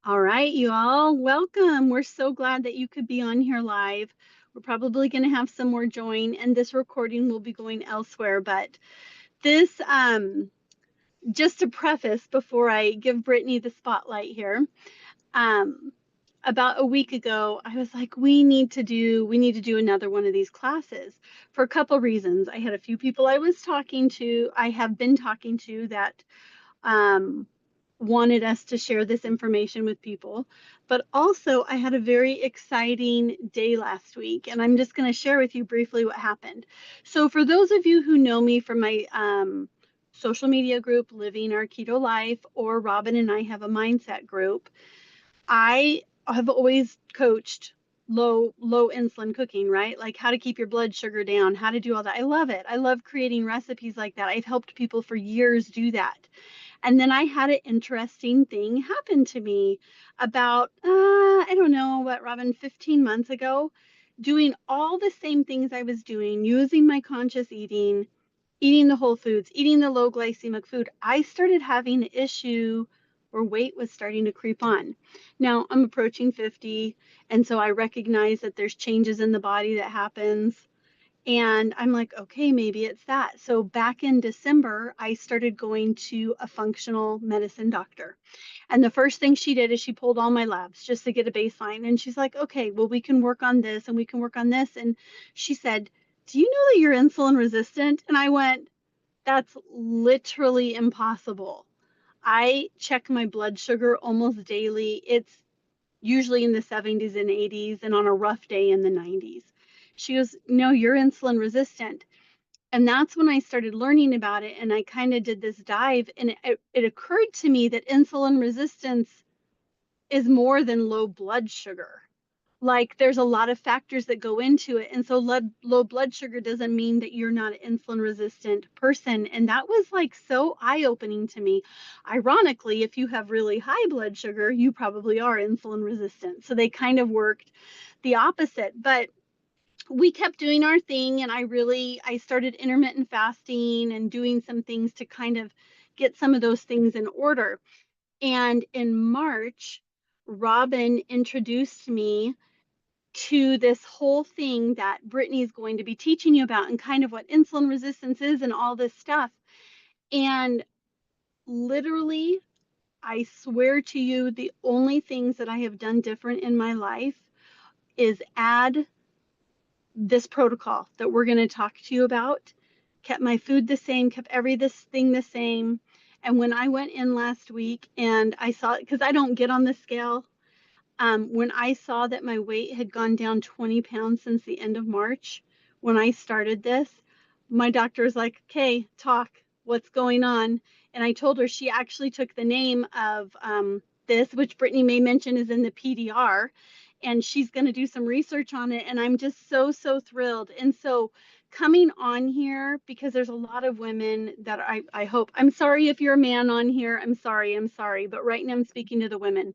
All right, you all, welcome. We're so glad that you could be on here live. We're probably going to have some more join, and this recording will be going elsewhere. But this, just to preface before I give Brittany the spotlight here, um, about a week ago, I was like, we need to do another one of these classes for a couple reasons. I had a few people I have been talking to that um, wanted us to share this information with people. But also, I had a very exciting day last week, and I'm just going to share with you briefly what happened. So, for those of you who know me from my social media group, Living Our Keto Life, or Robin and I have a mindset group, I have always coached low insulin cooking, right? Like how to keep your blood sugar down, how to do all that. I love it. I love creating recipes like that. I've helped people for years do that. And then I had an interesting thing happen to me about, I don't know what, Robin, 15 months ago, doing all the same things I was doing, using my conscious eating, eating the whole foods, eating the low glycemic food. I started having an issue where weight was starting to creep on. Now I'm approaching 50, and so I recognize that there's changes in the body that happens. And I'm like, okay, maybe it's that. So back in December, I started going to a functional medicine doctor. And the first thing she did is she pulled all my labs just to get a baseline. And she's like, okay, well, we can work on this and we can work on this. And she said, do you know that you're insulin resistant? And I went, that's literally impossible. I check my blood sugar almost daily. It's usually in the 70s and 80s, and on a rough day in the 90s. She goes, no, you're insulin resistant. And that's when I started learning about it. And I kind of did this dive, and it occurred to me that insulin resistance is more than low blood sugar. Like there's a lot of factors that go into it. And so low blood sugar doesn't mean that you're not an insulin resistant person. And that was like so eye opening to me. Ironically, if you have really high blood sugar, you probably are insulin resistant. So they kind of worked the opposite. But we kept doing our thing, and I started intermittent fasting and doing some things to kind of get some of those things in order. And in March, Robin introduced me to this whole thing that Brittany's going to be teaching you about, and kind of what insulin resistance is and all this stuff. And literally, I swear to you, the only things that I have done different in my life is add this protocol that we're going to talk to you about. Kept my food the same, kept every this thing the same. And when I went in last week and I saw, because I don't get on the scale, when I saw that my weight had gone down 20 pounds since the end of March, when I started this, my doctor was like, okay, talk, what's going on? And I told her she actually took the name of this, which Brittany may mention is in the PDR, and she's going to do some research on it. And I'm just so thrilled. And so coming on here, because there's a lot of women that I hope, I'm sorry if you're a man on here, I'm sorry. But right now I'm speaking to the women.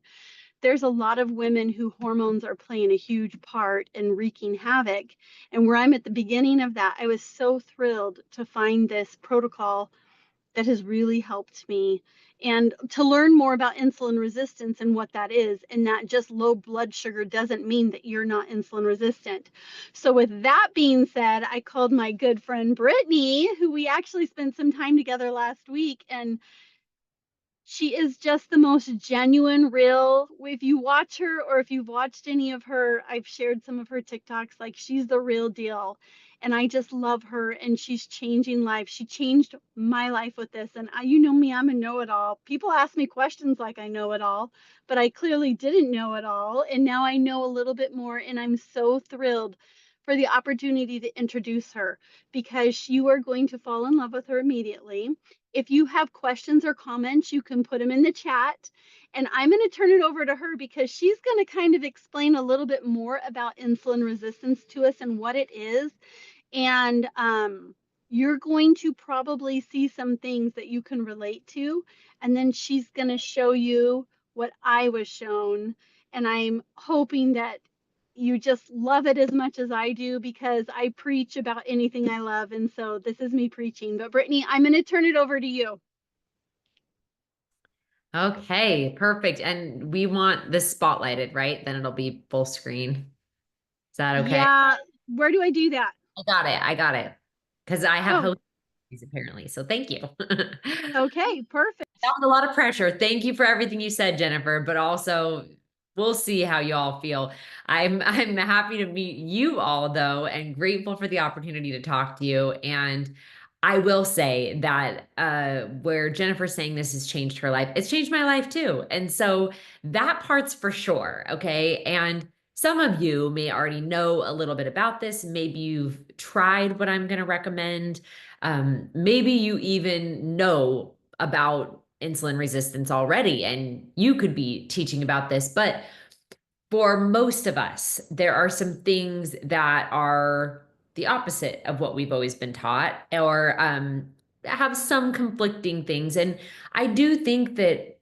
There's a lot of women who hormones are playing a huge part in wreaking havoc. And where I'm at the beginning of that, I was so thrilled to find this protocol that has really helped me, and to learn more about insulin resistance and what that is, and that just low blood sugar doesn't mean that you're not insulin resistant. So with that being said, I called my good friend Brittany, who we actually spent some time together last week, and she is just the most genuine, real. If you watch her, or if you've watched any of her, I've shared some of her TikToks, like she's the real deal. And I just love her, and she's changing lives. She changed my life with this. And you know me, I'm a know it all. People ask me questions like I know it all, but I clearly didn't know it all. And now I know a little bit more. And I'm so thrilled for the opportunity to introduce her, because you are going to fall in love with her immediately. If you have questions or comments, you can put them in the chat. And I'm going to turn it over to her, because she's going to kind of explain a little bit more about insulin resistance to us and what it is. And you're going to probably see some things that you can relate to. And then she's going to show you what I was shown. And I'm hoping that you just love it as much as I do, because I preach about anything I love. And so this is me preaching. But Brittany, I'm going to turn it over to you. Okay, perfect. And we want this spotlighted, right? Then it'll be full screen. Is that okay? Yeah, where do I do that? I got it. I got it. Because I have Oh, host apparently. So thank you. okay, That perfect. was a lot of pressure. Thank you for everything you said, Jennifer, but also we'll see how you all feel. I'm happy to meet you all though and grateful for the opportunity to talk to you. And I will say that where Jennifer's saying this has changed her life, it's changed my life too. And so that part's for sure. Okay. And some of you may already know a little bit about this. Maybe you've tried what I'm going to recommend. Maybe you even know about insulin resistance already, and you could be teaching about this. But for most of us, there are some things that are the opposite of what we've always been taught, or have some conflicting things. And I do think that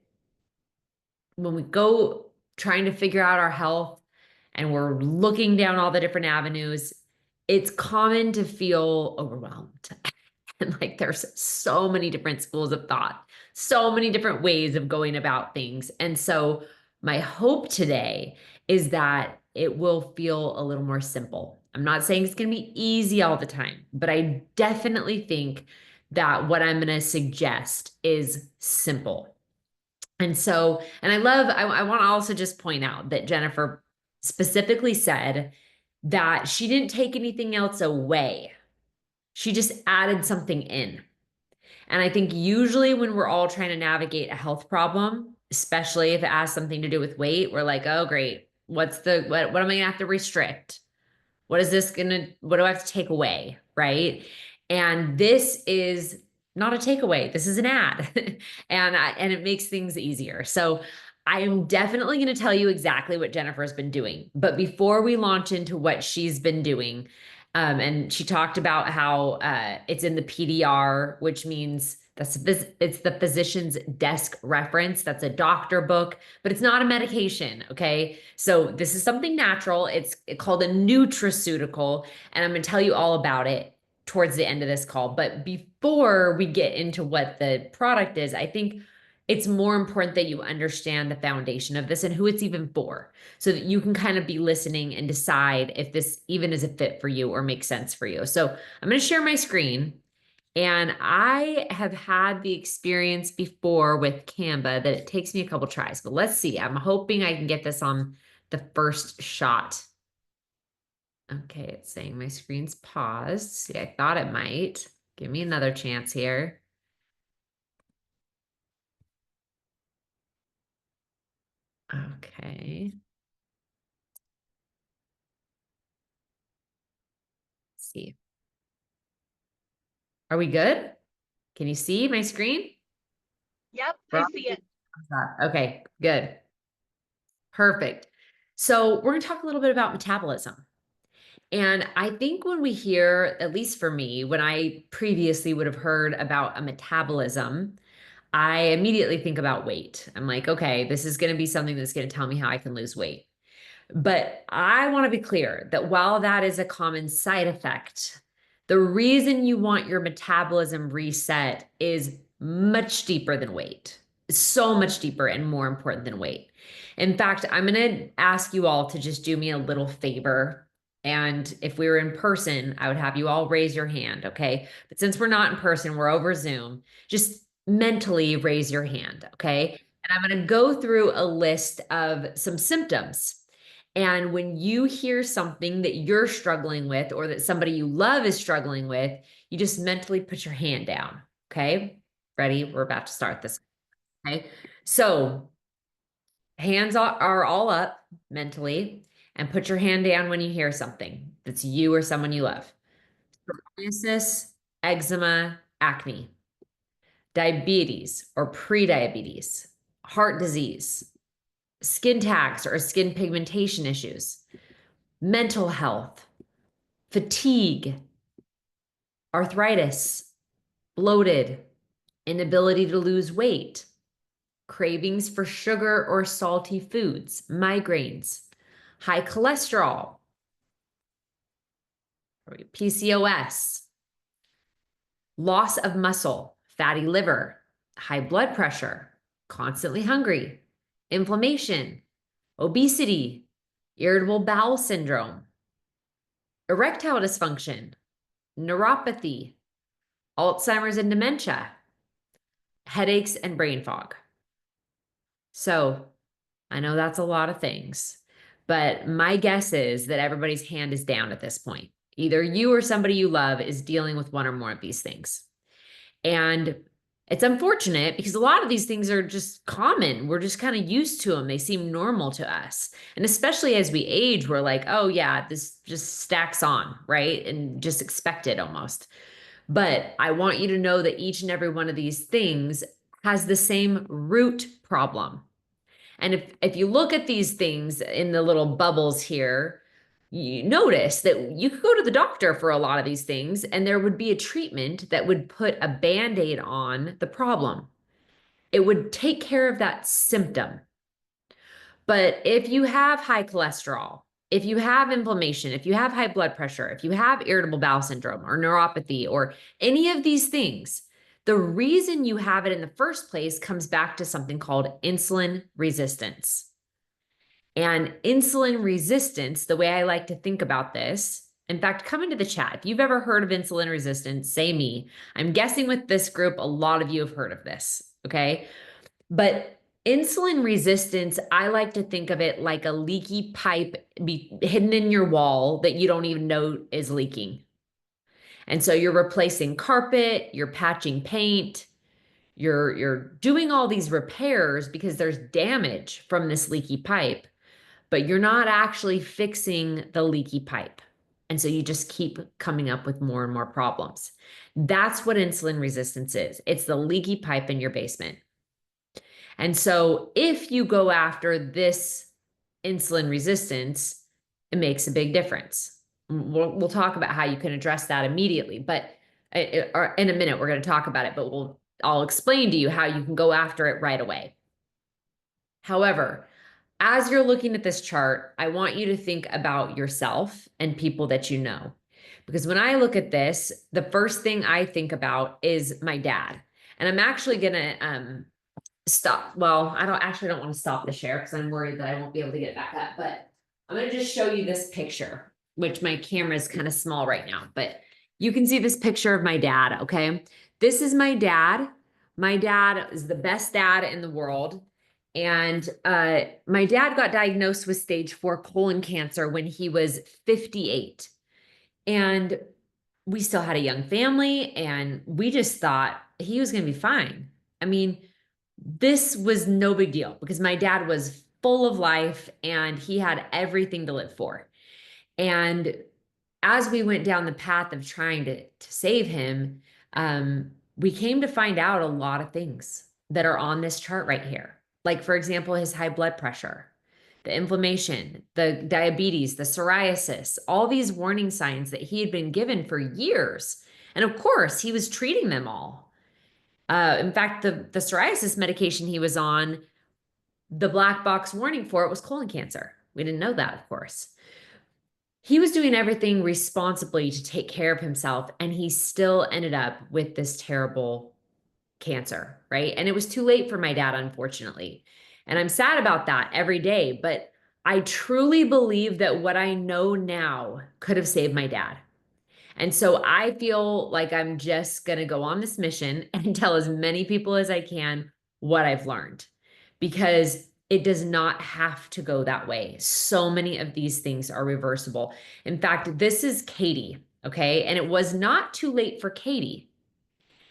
when we go trying to figure out our health and we're looking down all the different avenues, it's common to feel overwhelmed. And like there's so many different schools of thought, so many different ways of going about things. And so my hope today is that it will feel a little more simple. I'm not saying it's going to be easy all the time, but I definitely think that what I'm going to suggest is simple. And so, and I want to also just point out that Jennifer specifically said that she didn't take anything else away. She just added something in. And I think usually when we're all trying to navigate a health problem, especially if it has something to do with weight, we're like, oh, great. What am I gonna have to restrict? What do I have to take away? Right. And this is not a takeaway. This is an ad. And it makes things easier. So I am definitely going to tell you exactly what Jennifer's been doing. But before we launch into what she's been doing, and she talked about how it's in the PDR, which means it's the physician's desk reference. That's a doctor book, but it's not a medication. Okay. So this is something natural. It's called a nutraceutical, and I'm going to tell you all about it towards the end of this call. But before we get into what the product is, I think it's more important that you understand the foundation of this and who it's even for, so that you can kind of be listening and decide if this even is a fit for you or makes sense for you. So I'm going to share my screen. And I have had the experience before with Canva that it takes me a couple tries, but let's see. I'm hoping I can get this on the first shot. Okay, it's saying my screen's paused. See, I thought it might. Give me another chance here. Okay. Let's see. Are we good? Can you see my screen? Yep, We're I all see it. good. Okay, good. Perfect. So we're going to talk a little bit about metabolism. And I think when we hear, at least for me, when I previously would have heard about a metabolism, I immediately think about weight. I'm like, okay, this is going to be something that's going to tell me how I can lose weight. But I want to be clear that while that is a common side effect, the reason you want your metabolism reset is much deeper than weight. So much deeper and more important than weight. In fact, I'm going to ask you all to just do me a little favor. And if we were in person, I would have you all raise your hand, okay? But since we're not in person, we're over Zoom, just mentally raise your hand, okay? And I'm going to go through a list of some symptoms. And when you hear something that you're struggling with or that somebody you love is struggling with, you just mentally put your hand down. Okay. Ready? We're about to start this. Okay. So hands are all up mentally, and put your hand down when you hear something that's you or someone you love. Psoriasis, eczema, acne, diabetes or prediabetes, heart disease, skin tax or skin pigmentation issues, mental health, fatigue, arthritis, bloated, inability to lose weight, cravings for sugar or salty foods, migraines, high cholesterol, PCOS, loss of muscle, fatty liver, high blood pressure, constantly hungry, inflammation, obesity, irritable bowel syndrome, erectile dysfunction, neuropathy, Alzheimer's and dementia, headaches, and brain fog. So I know that's a lot of things, but my guess is that everybody's hand is down at this point. Either you or somebody you love is dealing with one or more of these things. And it's unfortunate because a lot of these things are just common. We're just kind of used to them. They seem normal to us. And especially as we age, we're like, oh, yeah, this just stacks on, right? And just expect it almost. But I want you to know that each and every one of these things has the same root problem. And if you look at these things in the little bubbles here, you notice that you could go to the doctor for a lot of these things, and there would be a treatment that would put a band-aid on the problem. It would take care of that symptom. But if you have high cholesterol, if you have inflammation, if you have high blood pressure, if you have irritable bowel syndrome or neuropathy or any of these things, the reason you have it in the first place comes back to something called insulin resistance. And insulin resistance, the way I like to think about this, in fact, come into the chat. If you've ever heard of insulin resistance, say me. I'm guessing with this group, a lot of you have heard of this, okay? But insulin resistance, I like to think of it like a leaky pipe hidden in your wall that you don't even know is leaking. And so you're replacing carpet, you're patching paint, you're doing all these repairs because there's damage from this leaky pipe, but you're not actually fixing the leaky pipe. And so you just keep coming up with more and more problems. That's what insulin resistance is. It's the leaky pipe in your basement. And so if you go after this insulin resistance, it makes a big difference. We'll talk about how you can address that immediately, but in a minute, we're going to talk about it, but I'll explain to you how you can go after it right away. However, as you're looking at this chart, I want you to think about yourself and people that you know. Because when I look at this, the first thing I think about is my dad. And I'm actually going to stop. Well, I don't want to stop the share because I'm worried that I won't be able to get it back up. But I'm going to just show you this picture, which my camera is kind of small right now. But you can see this picture of my dad, okay? This is my dad. My dad is the best dad in the world. And my dad got diagnosed with stage 4 colon cancer when he was 58. And we still had a young family, and we just thought he was going to be fine. I mean, this was no big deal because my dad was full of life and he had everything to live for. And as we went down the path of trying to save him, we came to find out a lot of things that are on this chart right here. Like, for example, his high blood pressure, the inflammation, the diabetes, the psoriasis, all these warning signs that he had been given for years. And of course, he was treating them all. In fact, the psoriasis medication he was on, the black box warning for it was colon cancer. We didn't know that, of course. He was doing everything responsibly to take care of himself, and he still ended up with this terrible cancer, right? And it was too late for my dad, unfortunately. And I'm sad about that every day, but I truly believe that what I know now could have saved my dad. And so I feel like I'm just going to go on this mission and tell as many people as I can what I've learned, because it does not have to go that way. So many of these things are reversible. In fact, this is Katie, okay? And it was not too late for Katie.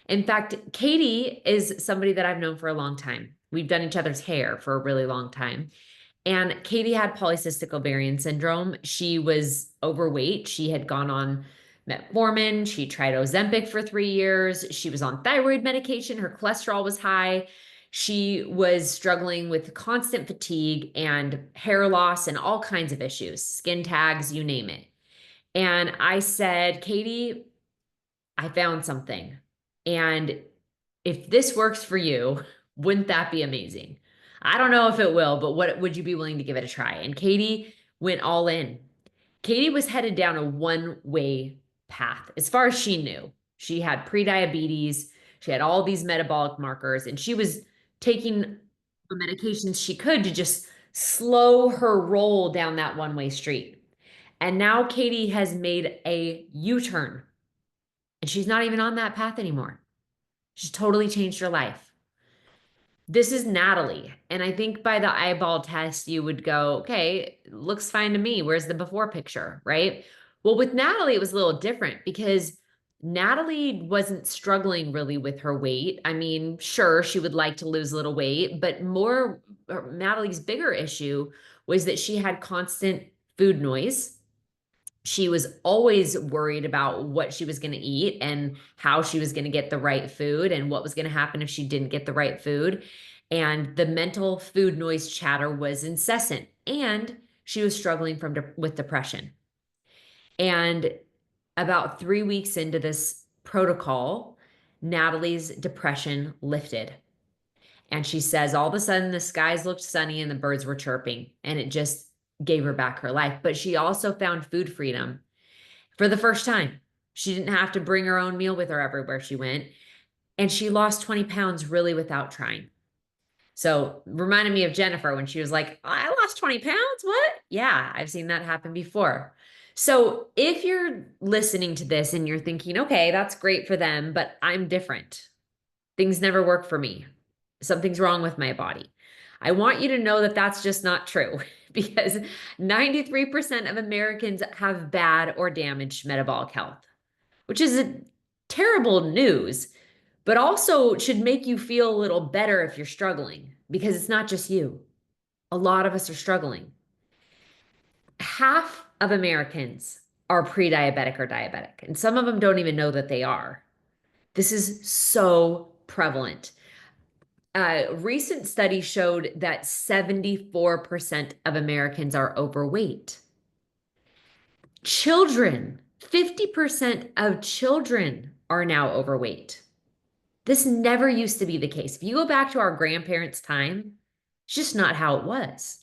In fact, Katie is somebody that I've known for a long time. We've done each other's hair for a really long time. And Katie had polycystic ovarian syndrome. She was overweight. She had gone on metformin. She tried Ozempic for 3 years. She was on thyroid medication. Her cholesterol was high. She was struggling with constant fatigue and hair loss and all kinds of issues, skin tags, you name it. And I said, Katie, I found something. And if this works for you, wouldn't that be amazing? I don't know if it will, but what would you be willing to give it a try? And Katie went all in. Katie was headed down a one-way path as far as she knew. She had prediabetes, she had all these metabolic markers, and she was taking the medications she could to just slow her roll down that one-way street. And now Katie has made a U-turn and she's not even on that path anymore. She's totally changed her life. This is Natalie. And I think by the eyeball test, you would go, okay, looks fine to me. Where's the before picture? Right. Well, with Natalie, it was a little different because Natalie wasn't struggling really with her weight. I mean, sure, she would like to lose a little weight, but more, Natalie's bigger issue was that she had constant food noise. She was always worried about what she was going to eat and how she was going to get the right food and what was going to happen if she didn't get the right food. And the mental food noise chatter was incessant. And she was struggling with depression. And about 3 weeks into this protocol, Natalie's depression lifted. And she says, all of a sudden, the skies looked sunny and the birds were chirping, and it just gave her back her life. But she also found food freedom for the first time. She didn't have to bring her own meal with her everywhere she went. And she lost 20 pounds really without trying. So reminded me of Jennifer when she was like, I lost 20 pounds. What? Yeah, I've seen that happen before. So if you're listening to this and you're thinking, okay, that's great for them, but I'm different. Things never work for me. Something's wrong with my body. I want you to know that that's just not true because 93% of Americans have bad or damaged metabolic health, which is a terrible news, but also should make you feel a little better if you're struggling because it's not just you. A lot of us are struggling. Half of Americans are pre-diabetic or diabetic, and some of them don't even know that they are. This is so prevalent. Recent study showed that 74% of Americans are overweight. Children, 50% of children are now overweight. This never used to be the case. If you go back to our grandparents' time, it's just not how it was,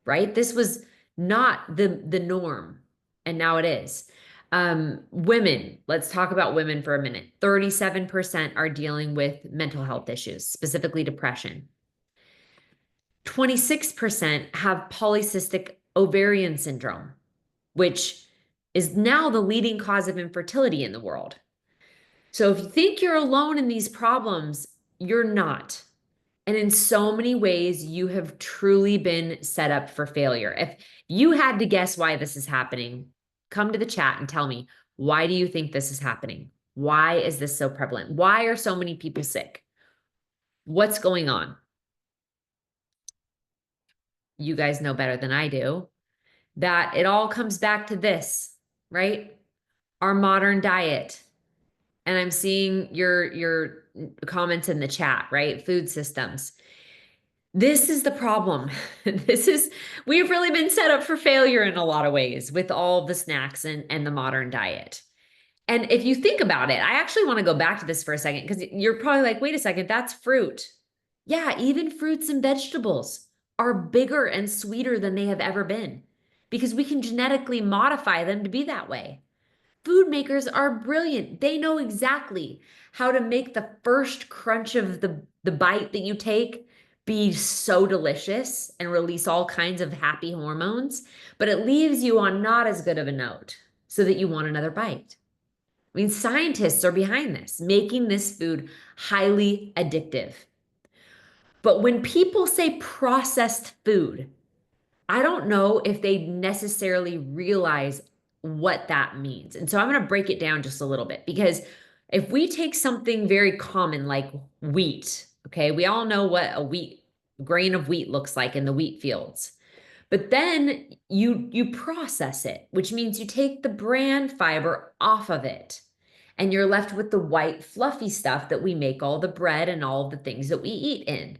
right? This was not the norm, and now it is. Women, let's talk about women for a minute. 37% are dealing with mental health issues, specifically depression. 26% have polycystic ovarian syndrome, which is now the leading cause of infertility in the world. So if you think you're alone in these problems, you're not. And in so many ways, you have truly been set up for failure. If you had to guess why this is happening, come to the chat and tell me, why do you think this is happening? Why is this so prevalent? Why are so many people sick? What's going on? You guys know better than I do that it all comes back to this, right? Our modern diet. And I'm seeing your comments in the chat, right? Food systems. This is the problem. We've really been set up for failure in a lot of ways with all the snacks and the modern diet. And if you think about it, I actually want to go back to this for a second because you're probably like, wait a second, that's fruit. Yeah, even fruits and vegetables are bigger and sweeter than they have ever been because we can genetically modify them to be that way. Food makers are brilliant. They know exactly how to make the first crunch of the bite that you take be so delicious and release all kinds of happy hormones, but it leaves you on not as good of a note so that you want another bite. I mean, scientists are behind this, making this food highly addictive. But when people say processed food, I don't know if they necessarily realize what that means. And so I'm going to break it down just a little bit because if we take something very common like wheat, okay, we all know what a grain of wheat looks like in the wheat fields. But then you process it, which means you take the bran fiber off of it and you're left with the white fluffy stuff that we make all the bread and all the things that we eat in.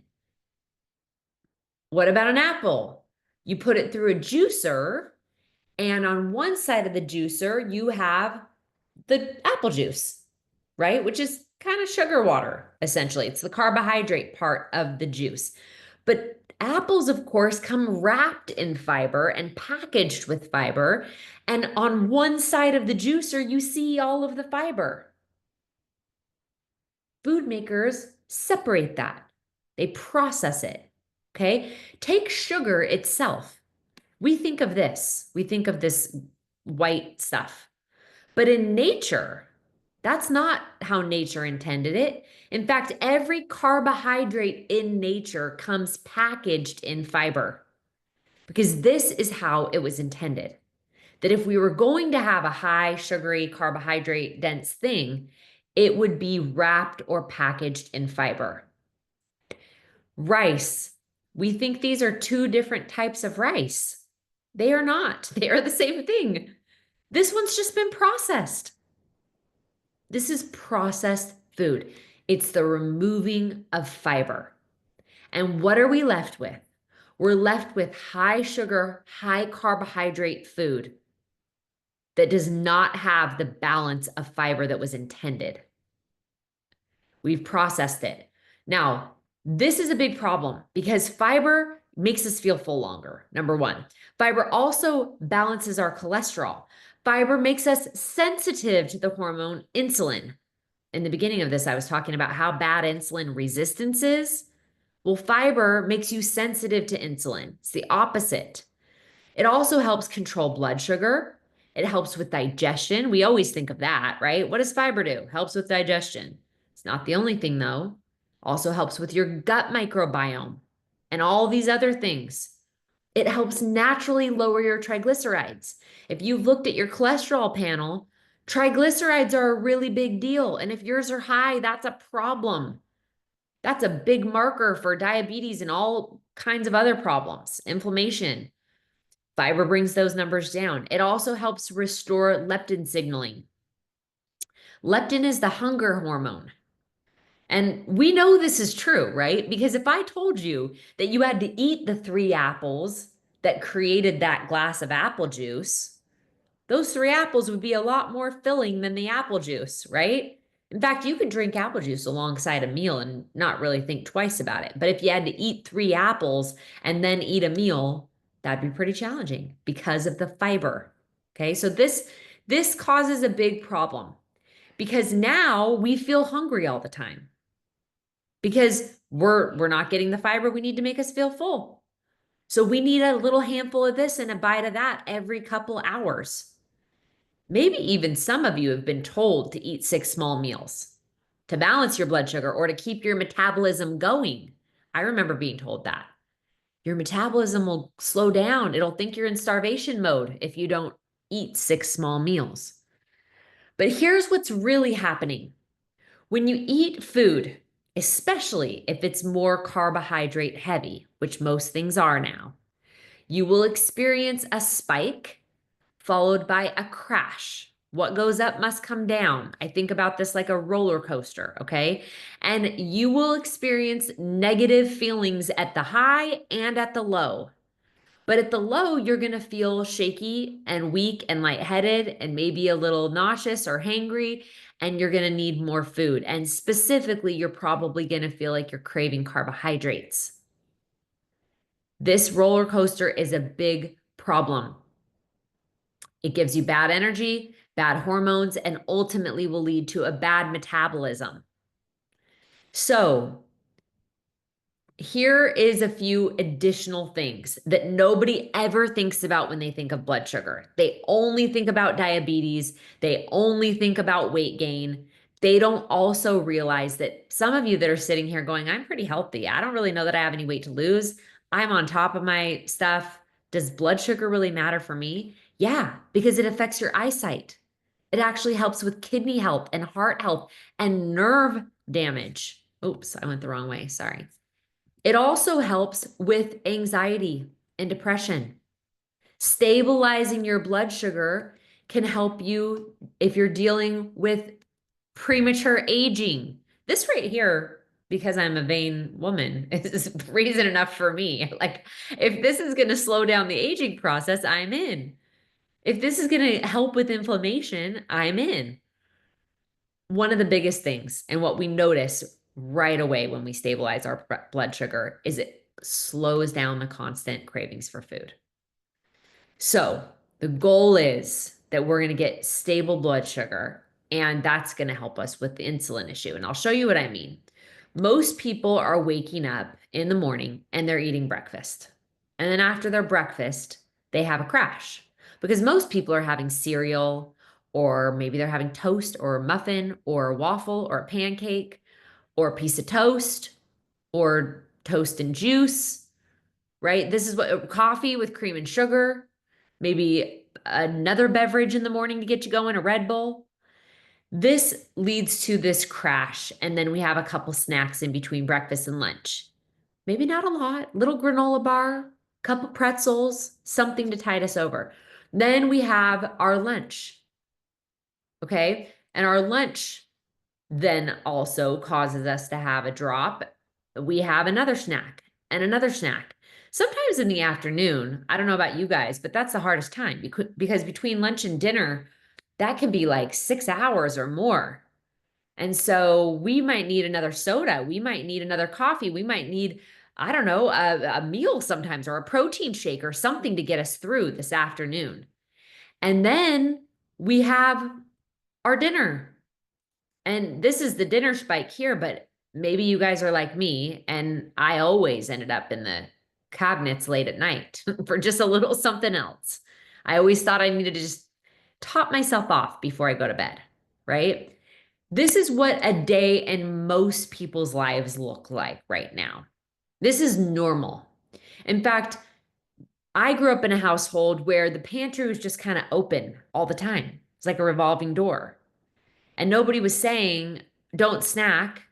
What about an apple? You put it through a juicer, and on one side of the juicer, you have the apple juice, right? Which is kind of sugar water, essentially. It's the carbohydrate part of the juice. But apples, of course, come wrapped in fiber and packaged with fiber. And on one side of the juicer, you see all of the fiber. Food makers separate that. They process it. Okay. Take sugar itself. We think of this white stuff. But in nature, that's not how nature intended it. In fact, every carbohydrate in nature comes packaged in fiber because this is how it was intended. That if we were going to have a high sugary carbohydrate dense thing, it would be wrapped or packaged in fiber. Rice, we think these are two different types of rice. They are not, they are the same thing. This one's just been processed. This is processed food. It's the removing of fiber. And what are we left with? We're left with high sugar, high carbohydrate food that does not have the balance of fiber that was intended. We've processed it. Now, this is a big problem because fiber makes us feel full longer. Number one, fiber also balances our cholesterol. Fiber makes us sensitive to the hormone insulin. In the beginning of this, I was talking about how bad insulin resistance is. Well, fiber makes you sensitive to insulin. It's the opposite. It also helps control blood sugar. It helps with digestion. We always think of that, right? What does fiber do? Helps with digestion. It's not the only thing, though. Also helps with your gut microbiome and all these other things. It helps naturally lower your triglycerides. If you've looked at your cholesterol panel, triglycerides are a really big deal. And if yours are high, that's a problem. That's a big marker for diabetes and all kinds of other problems, inflammation. Fiber brings those numbers down. It also helps restore leptin signaling. Leptin is the hunger hormone. And we know this is true, right? Because if I told you that you had to eat the 3 apples that created that glass of apple juice, those 3 apples would be a lot more filling than the apple juice, right? In fact, you could drink apple juice alongside a meal and not really think twice about it. But if you had to eat 3 apples and then eat a meal, that'd be pretty challenging because of the fiber. Okay, so this causes a big problem because now we feel hungry all the time because we're not getting the fiber we need to make us feel full. So we need a little handful of this and a bite of that every couple hours. Maybe even some of you have been told to eat 6 small meals to balance your blood sugar or to keep your metabolism going. I remember being told that. Your metabolism will slow down. It'll think you're in starvation mode if you don't eat 6 small meals. But here's what's really happening. When you eat food, especially if it's more carbohydrate heavy, which most things are now, you will experience a spike followed by a crash. What goes up must come down. I think about this like a roller coaster, okay? And you will experience negative feelings at the high and at the low. But at the low, you're going to feel shaky and weak and lightheaded and maybe a little nauseous or hangry, and you're going to need more food. And specifically, you're probably going to feel like you're craving carbohydrates. This roller coaster is a big problem. It gives you bad energy, bad hormones, and ultimately will lead to a bad metabolism. So, here is a few additional things that nobody ever thinks about when they think of blood sugar. They only think about diabetes, they only think about weight gain. They don't also realize that some of you that are sitting here going, I'm pretty healthy. I don't really know that I have any weight to lose. I'm on top of my stuff. Does blood sugar really matter for me? Yeah, because it affects your eyesight. It actually helps with kidney health and heart health and nerve damage. Oops, I went the wrong way. Sorry. It also helps with anxiety and depression. Stabilizing your blood sugar can help you if you're dealing with premature aging. This right here, because I'm a vain woman, is reason enough for me. Like, if this is going to slow down the aging process, I'm in. If this is going to help with inflammation, I'm in. One of the biggest things, and what we notice right away when we stabilize our blood sugar, is it slows down the constant cravings for food. So the goal is that we're going to get stable blood sugar, and that's going to help us with the insulin issue. And I'll show you what I mean. Most people are waking up in the morning and they're eating breakfast. And then after their breakfast, they have a crash because most people are having cereal, or maybe they're having toast or a muffin or a waffle or a pancake or a piece of toast or toast and juice, right? This is what coffee with cream and sugar, maybe another beverage in the morning to get you going, a Red Bull. This leads to this crash. And then we have a couple snacks in between breakfast and lunch. Maybe not a lot, little granola bar, couple pretzels, something to tide us over. Then we have our lunch. Okay. And our lunch then also causes us to have a drop. We have another snack and another snack. Sometimes in the afternoon, I don't know about you guys, but that's the hardest time because between lunch and dinner, that can be like 6 hours or more. And so we might need another soda. We might need another coffee. We might need, I don't know, a meal sometimes or a protein shake or something to get us through this afternoon. And then we have our dinner. And this is the dinner spike here, but maybe you guys are like me, and I always ended up in the cabinets late at night for just a little something else. I always thought I needed to just top myself off before I go to bed, right? This is what a day in most people's lives look like right now. This is normal. In fact, I grew up in a household where the pantry was just kind of open all the time. It's like a revolving door. And nobody was saying, don't snack.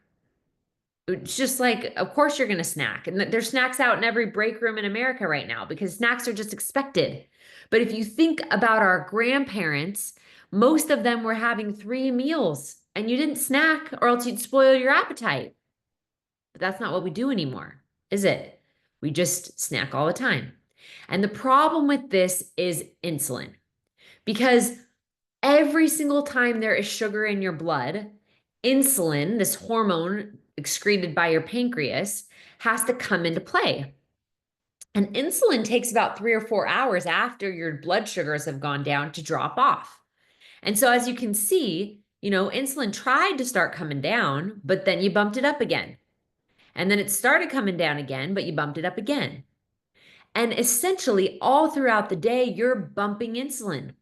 It's just like, of course you're going to snack. And there's snacks out in every break room in America right now because snacks are just expected. But if you think about our grandparents, most of them were having 3 meals and you didn't snack or else you'd spoil your appetite. But that's not what we do anymore, is it? We just snack all the time. And the problem with this is insulin, because every single time there is sugar in your blood, insulin, this hormone excreted by your pancreas, has to come into play. And insulin takes about 3 or 4 hours after your blood sugars have gone down to drop off. And so, as you can see, insulin tried to start coming down, but then you bumped it up again. And then it started coming down again, but you bumped it up again. And essentially, all throughout the day, you're bumping insulin,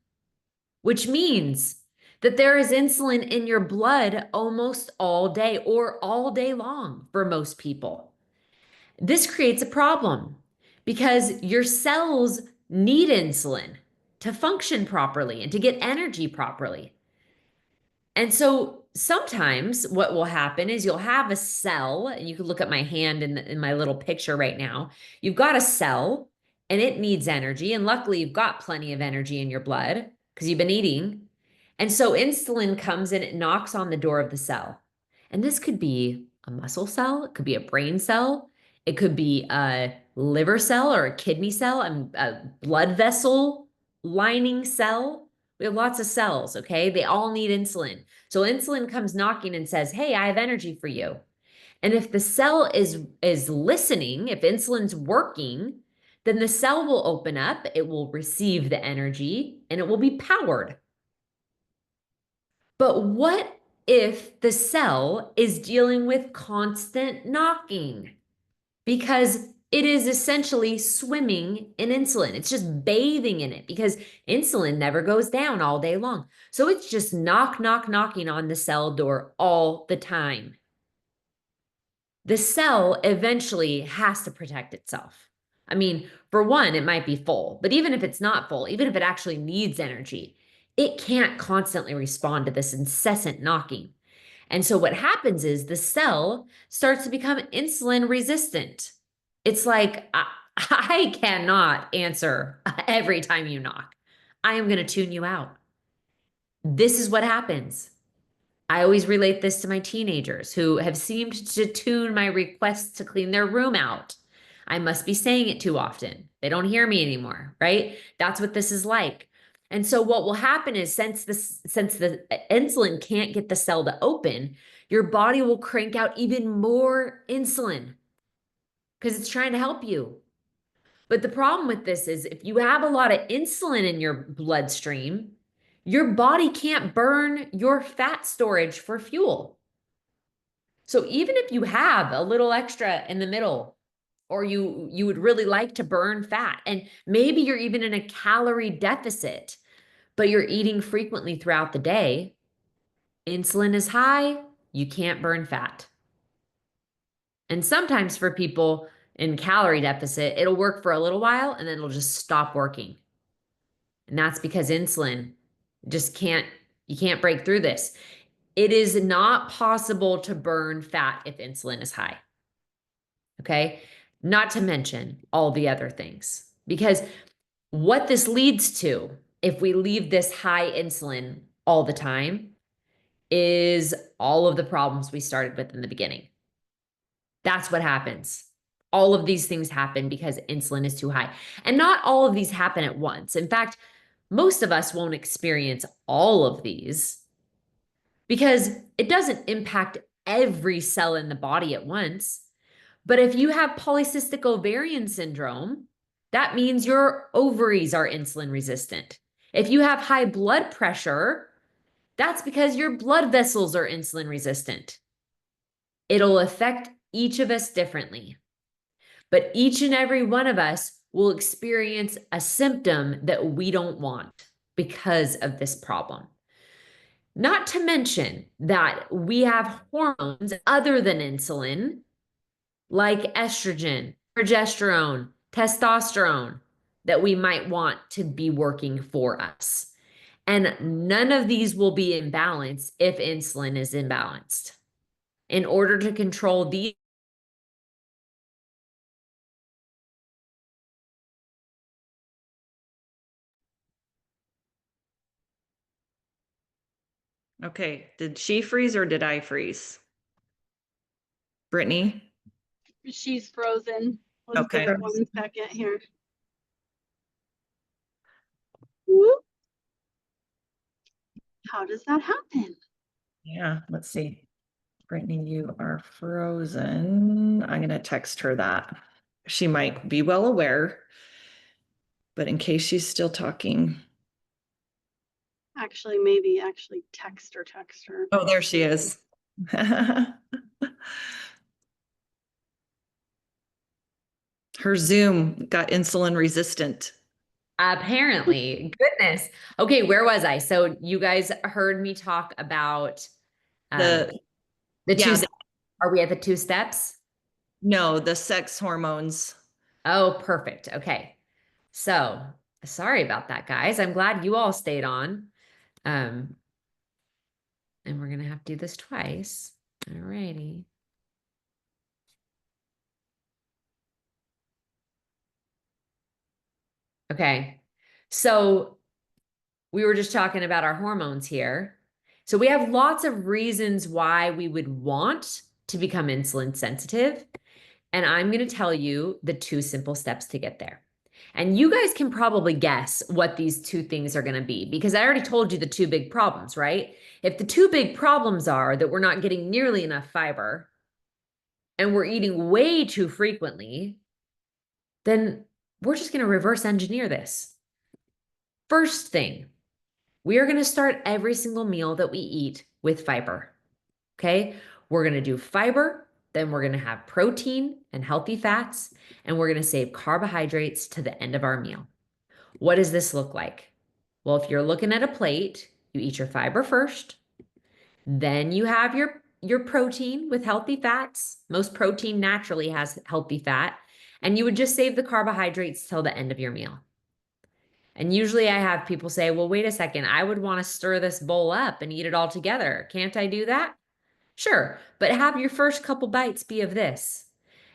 which means that there is insulin in your blood almost all day or all day long for most people. This creates a problem because your cells need insulin to function properly and to get energy properly. And so sometimes what will happen is you'll have a cell, and you can look at my hand in my little picture right now. You've got a cell and it needs energy. And luckily, you've got plenty of energy in your blood because you've been eating. And so insulin comes and it knocks on the door of the cell. And this could be a muscle cell, it could be a brain cell, it could be a liver cell or a kidney cell, and a blood vessel lining cell. We have lots of cells, okay? They all need insulin. So insulin comes knocking and says, "Hey, I have energy for you." And if the cell is listening, if insulin's working, then the cell will open up, it will receive the energy, and it will be powered. But what if the cell is dealing with constant knocking? Because it is essentially swimming in insulin. It's just bathing in it because insulin never goes down all day long. So it's just knocking on the cell door all the time. The cell eventually has to protect itself. I mean, for one, it might be full, but even if it's not full, even if it actually needs energy, it can't constantly respond to this incessant knocking. And so what happens is the cell starts to become insulin resistant. It's like, I cannot answer every time you knock. I am going to tune you out. This is what happens. I always relate this to my teenagers who have seemed to tune my requests to clean their room out. I must be saying it too often. They don't hear me anymore, right? That's what this is like. And so what will happen is since the insulin can't get the cell to open, your body will crank out even more insulin because it's trying to help you. But the problem with this is if you have a lot of insulin in your bloodstream, your body can't burn your fat storage for fuel. So even if you have a little extra in the middle, or you would really like to burn fat, and maybe you're even in a calorie deficit, but you're eating frequently throughout the day, insulin is high, you can't burn fat. And sometimes for people in calorie deficit, it'll work for a little while and then it'll just stop working. And that's because insulin just can't, you can't break through this. It is not possible to burn fat if insulin is high. Okay. Not to mention all the other things. Because what this leads to, if we leave this high insulin all the time, is all of the problems we started with in the beginning. That's what happens. All of these things happen because insulin is too high. And not all of these happen at once. In fact, most of us won't experience all of these because it doesn't impact every cell in the body at once. But if you have polycystic ovarian syndrome, that means your ovaries are insulin resistant. If you have high blood pressure, that's because your blood vessels are insulin resistant. It'll affect each of us differently, but each and every one of us will experience a symptom that we don't want because of this problem. Not to mention that we have hormones other than insulin, like estrogen, progesterone, testosterone, that we might want to be working for us. And none of these will be in balance if insulin is imbalanced. In order to control these, Okay, did she freeze or did I freeze? Brittany? She's frozen. Let's Okay. give her 1 second here. Whoop. How does that happen? Yeah, let's see. Brittany, you are frozen. I'm gonna text her that. She might be well aware, but in case she's still talking. Actually, maybe text her. Oh, there she is. Her Zoom got insulin resistant. apparently, goodness. Okay, where was I? So you guys heard me talk about The the two yeah, steps. Are we at the 2 steps? no, the sex hormones. Oh, perfect. Okay. So sorry about that, guys. I'm glad you all stayed on. And we're gonna have to do this twice. All righty. Okay. So we were just talking about our hormones here. So we have lots of reasons why we would want to become insulin sensitive. And I'm going to tell you the 2 simple steps to get there. And you guys can probably guess what these 2 things are going to be because I already told you the 2 big problems, right? If the 2 big problems are that we're not getting nearly enough fiber and we're eating way too frequently, then we're just going to reverse engineer this. First thing, we are going to start every single meal that we eat with fiber. Okay. We're going to do fiber, then we're going to have protein and healthy fats, and we're going to save carbohydrates to the end of our meal. What does this look like? Well, if you're looking at a plate, you eat your fiber first, then you have your protein with healthy fats. Most protein naturally has healthy fat, and you would just save the carbohydrates till the end of your meal. And usually I have people say, well, wait a second, I would want to stir this bowl up and eat it all together. Can't I do that? Sure, but have your first couple bites be of this,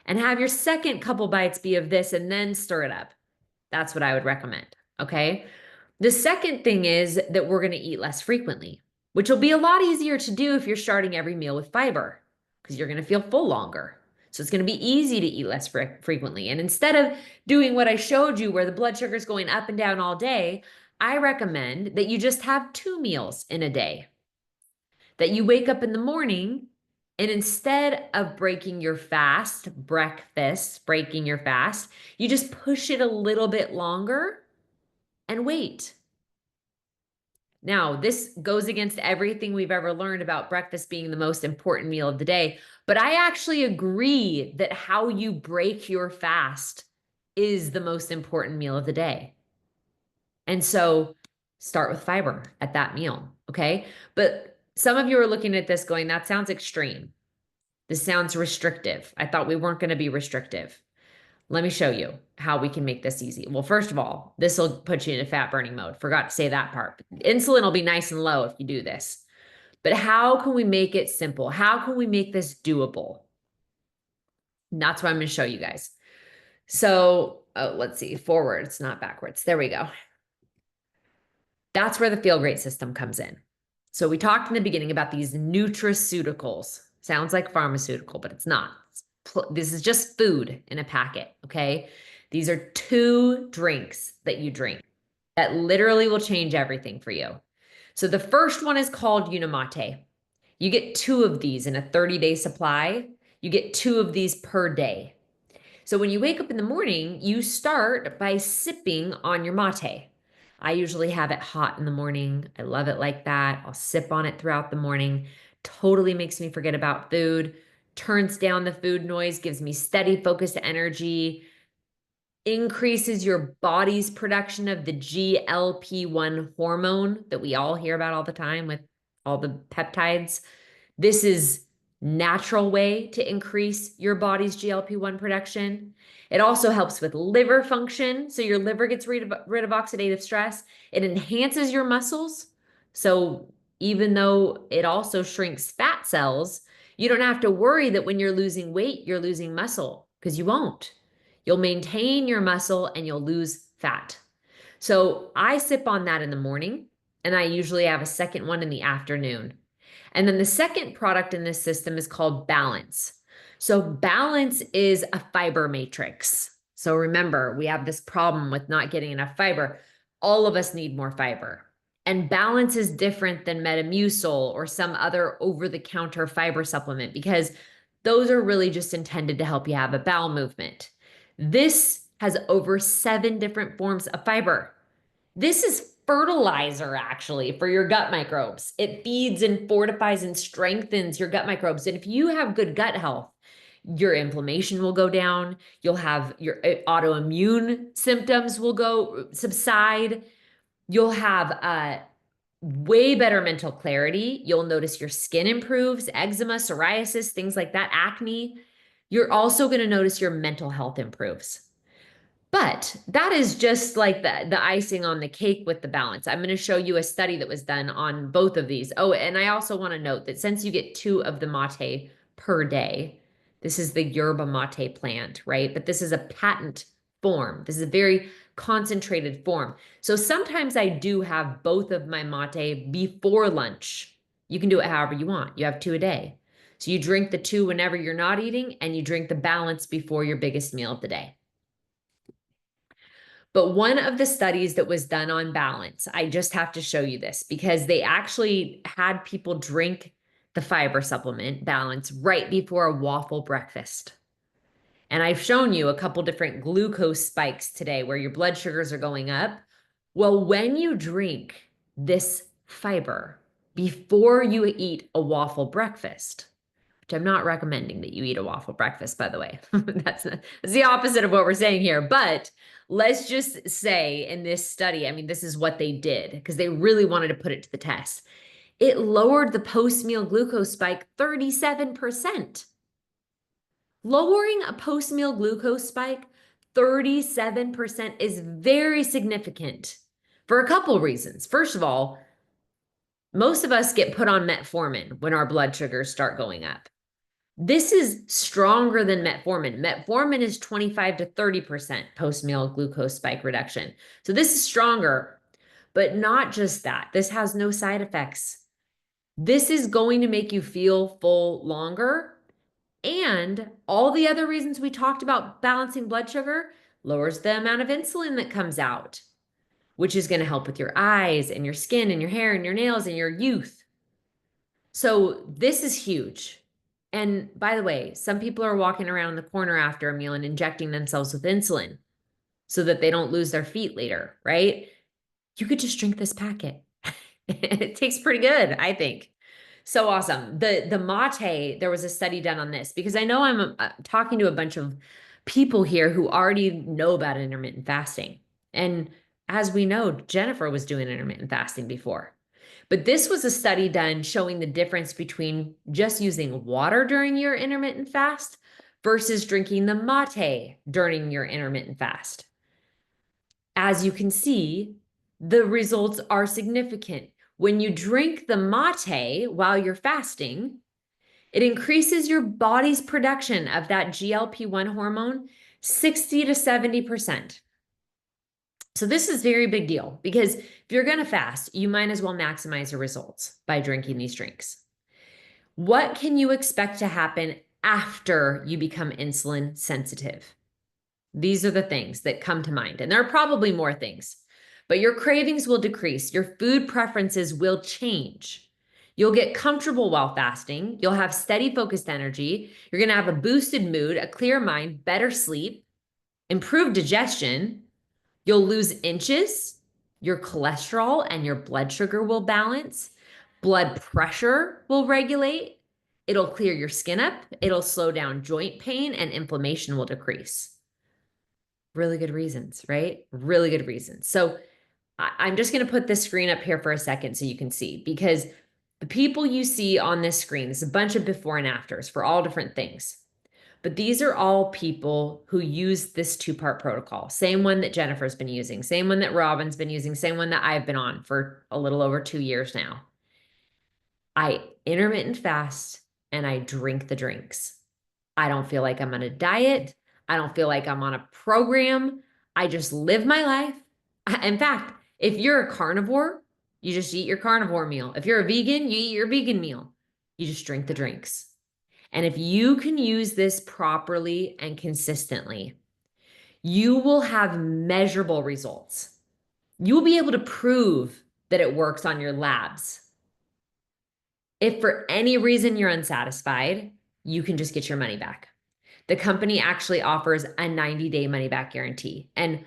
and have your second couple bites be of this, and then stir it up. That's what I would recommend. Okay. The second thing is that we're going to eat less frequently, which will be a lot easier to do if you're starting every meal with fiber because you're going to feel full longer. So it's going to be easy to eat less frequently. And instead of doing what I showed you where the blood sugar is going up and down all day, I recommend that you just have 2 meals in a day. That you wake up in the morning and instead of breaking your fast, breaking your fast, you just push it a little bit longer and wait. Now, this goes against everything we've ever learned about breakfast being the most important meal of the day, but I actually agree that how you break your fast is the most important meal of the day. And so start with fiber at that meal, okay? But some of you are looking at this going, that sounds extreme. This sounds restrictive. I thought we weren't going to be restrictive. Let me show you how we can make this easy. Well, first of all, this will put you into fat burning mode. Forgot to say that part. Insulin will be nice and low if you do this. But how can we make it simple? How can we make this doable? And that's what I'm going to show you guys. So let's see, forwards, not backwards. There we go. That's where the Feel Great system comes in. So we talked in the beginning about these nutraceuticals. Sounds like pharmaceutical, but it's not. This is just food in a packet, okay? These are 2 drinks that you drink that literally will change everything for you. So the first one is called Unimate. You get 2 of these in a 30-day supply. You get 2 of these per day. So when you wake up in the morning, you start by sipping on your mate. I usually have it hot in the morning. I love it like that. I'll sip on it throughout the morning. Totally makes me forget about food, turns down the food noise, gives me steady, focused energy, increases your body's production of the GLP-1 hormone that we all hear about all the time with all the peptides. This is natural way to increase your body's GLP-1 production. It also helps with liver function. So your liver gets rid of oxidative stress. It enhances your muscles. So even though it also shrinks fat cells, you don't have to worry that when you're losing weight, you're losing muscle, because you won't. You'll maintain your muscle and you'll lose fat. So I sip on that in the morning, and I usually have a second one in the afternoon. And then the second product in this system is called Balance. So Balance is a fiber matrix. So remember, we have this problem with not getting enough fiber. All of us need more fiber. And Balance is different than Metamucil or some other over-the-counter fiber supplement, because those are really just intended to help you have a bowel movement. This has over 7 different forms of fiber. This is fertilizer, actually, for your gut microbes. It feeds and fortifies and strengthens your gut microbes. And if you have good gut health, your inflammation will go down. You'll have your autoimmune symptoms will subside. You'll have way better mental clarity. You'll notice your skin improves, eczema, psoriasis, things like that, acne. You're also going to notice your mental health improves. But that is just like the icing on the cake with the Balance. I'm going to show you a study that was done on both of these. Oh, and I also want to note that since you get 2 of the mate per day, this is the yerba mate plant, right? But this is a patent form. This is a very concentrated form. So sometimes I do have both of my mate before lunch. You can do it however you want. You have 2 a day. So you drink the 2 whenever you're not eating, and you drink the Balance before your biggest meal of the day. But one of the studies that was done on Balance, I just have to show you this because they actually had people drink the fiber supplement Balance right before a waffle breakfast. And I've shown you a couple different glucose spikes today where your blood sugars are going up. Well, when you drink this fiber before you eat a waffle breakfast, which I'm not recommending that you eat a waffle breakfast, by the way. That's the opposite of what we're saying here. But let's just say in this study, I mean, this is what they did because they really wanted to put it to the test. It lowered the post-meal glucose spike 37%. Lowering a post-meal glucose spike 37% is very significant for a couple reasons. First of all, most of us get put on metformin when our blood sugars start going up. This is stronger than metformin. Metformin is 25 to 30% post-meal glucose spike reduction. So this is stronger, but not just that. This has no side effects. This is going to make you feel full longer. And all the other reasons we talked about balancing blood sugar lowers the amount of insulin that comes out, which is going to help with your eyes and your skin and your hair and your nails and your youth. So this is huge. And by the way, some people are walking around the corner after a meal and injecting themselves with insulin so that they don't lose their feet later, right? You could just drink this packet. It tastes pretty good, I think. So awesome. The mate, there was a study done on this because I know I'm talking to a bunch of people here who already know about intermittent fasting. And as we know, Jennifer was doing intermittent fasting before. But this was a study done showing the difference between just using water during your intermittent fast versus drinking the mate during your intermittent fast. As you can see, the results are significant. When you drink the mate while you're fasting, it increases your body's production of that GLP-1 hormone 60 to 70%. So this is a very big deal because if you're going to fast, you might as well maximize your results by drinking these drinks. What can you expect to happen after you become insulin sensitive? These are the things that come to mind, and there are probably more things, but your cravings will decrease. Your food preferences will change. You'll get comfortable while fasting. You'll have steady, focused energy. You're going to have a boosted mood, a clear mind, better sleep, improved digestion. You'll lose inches. Your cholesterol and your blood sugar will balance. Blood pressure will regulate. It'll clear your skin up. It'll slow down joint pain, and inflammation will decrease. Really good reasons, right? Really good reasons. So I'm just going to put this screen up here for a second so you can see, because the people you see on this screen, there's a bunch of before and afters for all different things. But these are all people who use this two-part protocol. Same one that Jennifer's been using, same one that Robin's been using, same one that I've been on for a little over 2 years now. I intermittent fast and I drink the drinks. I don't feel like I'm on a diet. I don't feel like I'm on a program. I just live my life. In fact, if you're a carnivore, you just eat your carnivore meal. If you're a vegan, you eat your vegan meal. You just drink the drinks. And if you can use this properly and consistently, you will have measurable results. You will be able to prove that it works on your labs. If for any reason you're unsatisfied, you can just get your money back. The company actually offers a 90-day money back guarantee. And,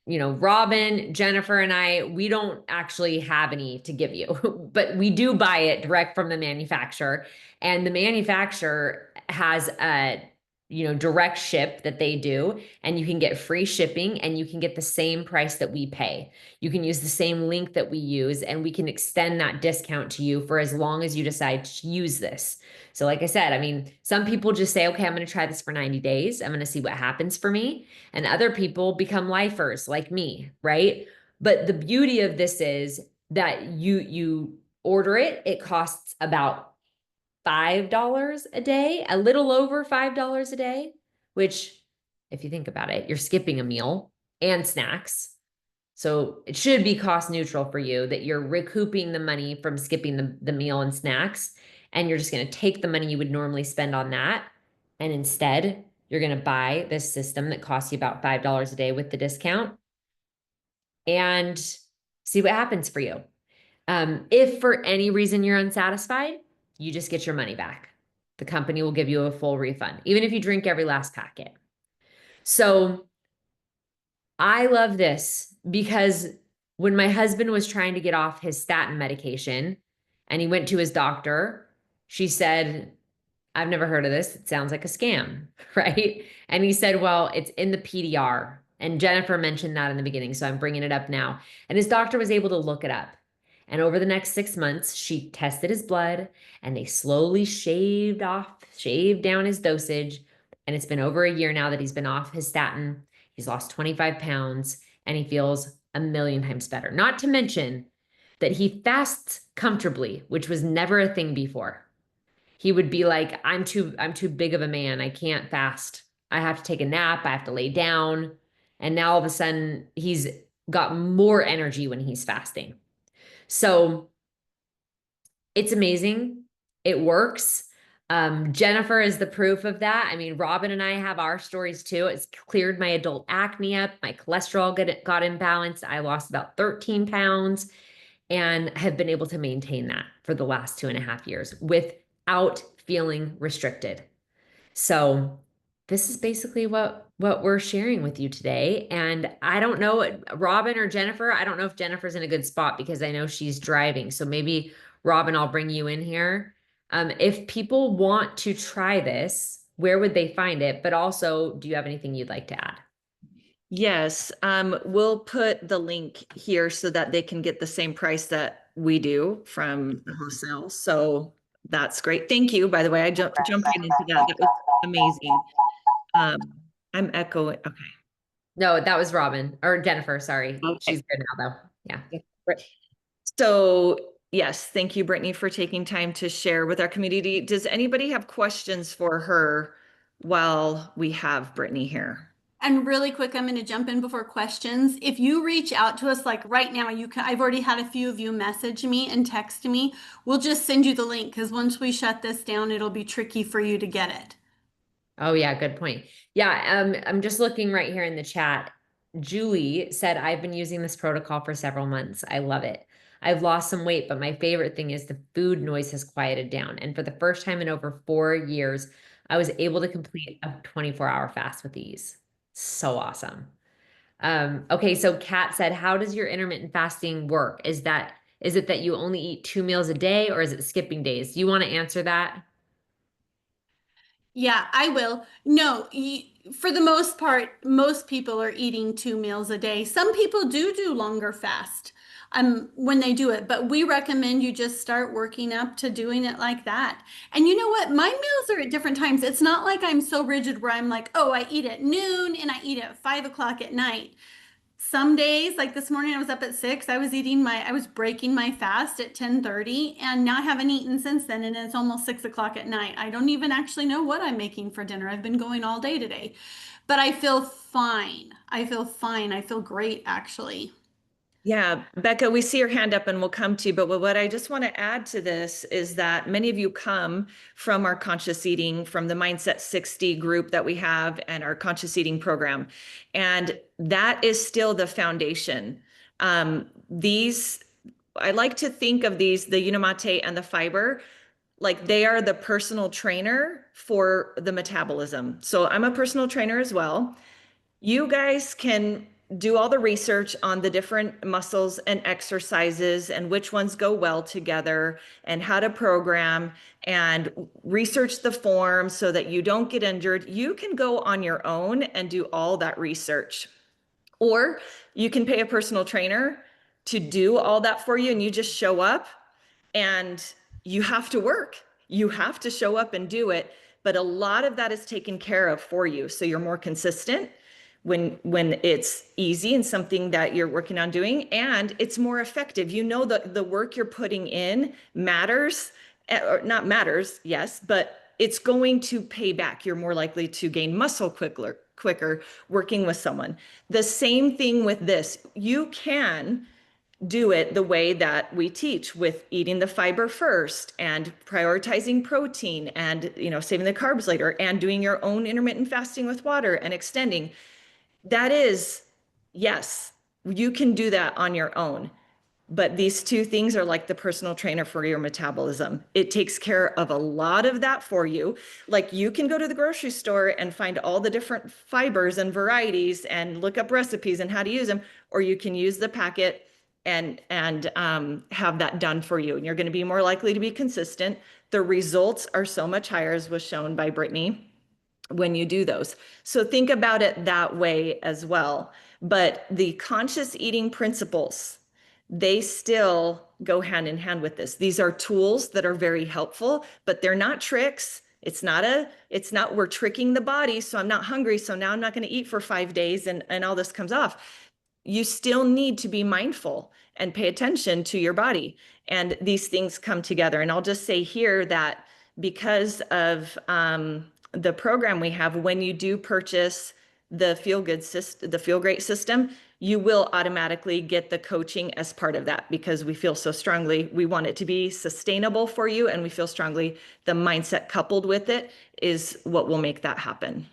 Robin, Jennifer, and I, we don't actually have any to give you, but we do buy it direct from the manufacturer. And the manufacturer has a, direct ship that they do, and you can get free shipping and you can get the same price that we pay. You can use the same link that we use, and we can extend that discount to you for as long as you decide to use this. So like I said, some people just say, okay, I'm going to try this for 90 days. I'm going to see what happens for me. And other people become lifers like me, right? But the beauty of this is that you order it. It costs about $5 a day, a little over $5 a day, which if you think about it, you're skipping a meal and snacks. So it should be cost neutral for you, that you're recouping the money from skipping the meal and snacks. And you're just going to take the money you would normally spend on that. And instead, you're going to buy this system that costs you about $5 a day with the discount and see what happens for you. If for any reason you're unsatisfied, you just get your money back. The company will give you a full refund, even if you drink every last packet. So I love this because when my husband was trying to get off his statin medication and he went to his doctor, she said, I've never heard of this. It sounds like a scam, right? And he said, well, it's in the PDR. And Jennifer mentioned that in the beginning, so I'm bringing it up now. And his doctor was able to look it up. And over the next 6 months, she tested his blood and they slowly shaved down his dosage. And it's been over a year now that he's been off his statin. He's lost 25 pounds and he feels a million times better. Not to mention that he fasts comfortably, which was never a thing before. He would be like, I'm too big of a man. I can't fast. I have to take a nap. I have to lay down. And now all of a sudden he's got more energy when he's fasting. So it's amazing. It works. Jennifer is the proof of that. Robin and I have our stories too. It's cleared my adult acne up. My cholesterol got imbalanced. I lost about 13 pounds and have been able to maintain that for the last 2.5 years without feeling restricted. So this is basically what what we're sharing with you today. And I don't know, Robin or Jennifer, I don't know if Jennifer's in a good spot because I know she's driving. So maybe Robin, I'll bring you in here. If people want to try this, where would they find it? But also, do you have anything you'd like to add? Yes, we'll put the link here so that they can get the same price that we do from the wholesale. So that's great. Thank you. By the way, I jumped right into that. That was amazing. I'm echoing. Okay. No, that was Robin or Jennifer. Sorry. Okay. She's good now, though. Yeah. So yes, thank you, Brittany, for taking time to share with our community. Does anybody have questions for her while we have Brittany here? And really quick, I'm going to jump in before questions. If you reach out to us like right now, you can, I've already had a few of you message me and text me. We'll just send you the link because once we shut this down, it'll be tricky for you to get it. Oh yeah, good point. Yeah, I'm just looking right here in the chat. Julie said, I've been using this protocol for several months. I love it. I've lost some weight, but my favorite thing is the food noise has quieted down. And for the first time in over 4 years, I was able to complete a 24-hour fast with ease. So awesome. Okay, so Kat said, how does your intermittent fasting work? Is it that you only eat 2 meals a day, or is it skipping days? Do you want to answer that? Yeah, I will. No, for the most part, most people are eating 2 meals a day. Some people do longer fast when they do it, but we recommend you just start working up to doing it like that. And you know what? My meals are at different times. It's not like I'm so rigid where I'm like, oh, I eat at noon and I eat at 5 o'clock at night. Some days, like this morning, I was up at 6. I was breaking my fast at 10:30, and now I haven't eaten since then, and it's almost 6 o'clock at night. I don't even actually know what I'm making for dinner. I've been going all day today, but I feel fine. I feel fine. I feel great, actually. Yeah, Becca, we see your hand up and we'll come to you. But what I just want to add to this is that many of you come from our conscious eating, from the Mindset 60 group that we have and our conscious eating program. And that is still the foundation. I like to think of these, the Unimate and the fiber, like they are the personal trainer for the metabolism. So I'm a personal trainer as well. You guys can do all the research on the different muscles and exercises and which ones go well together and how to program and research the form so that you don't get injured. You can go on your own and do all that research. Or you can pay a personal trainer to do all that for you and you just show up and you have to work. You have to show up and do it. But a lot of that is taken care of for you. So you're more consistent when it's easy and something that you're working on doing, and it's more effective. You know that the work you're putting in matters, or not matters, yes, but it's going to pay back. You're more likely to gain muscle quicker working with someone. The same thing with this. You can do it the way that we teach, with eating the fiber first and prioritizing protein and saving the carbs later and doing your own intermittent fasting with water and extending. That is, yes, you can do that on your own. But these two things are like the personal trainer for your metabolism. It takes care of a lot of that for you. Like you can go to the grocery store and find all the different fibers and varieties and look up recipes and how to use them, or you can use the packet and have that done for you. And you're going to be more likely to be consistent. The results are so much higher, as was shown by Brittany, when you do those. So think about it that way as well. But the conscious eating principles, they still go hand in hand with this. These are tools that are very helpful, but they're not tricks. It's not we're tricking the body. So I'm not hungry. So now I'm not going to eat for 5 days and all this comes off. You still need to be mindful and pay attention to your body. And these things come together. And I'll just say here that because of the program we have, when you do purchase the Feel Great system, you will automatically get the coaching as part of that, because we feel so strongly we want it to be sustainable for you, and we feel strongly the mindset coupled with it is what will make that happen.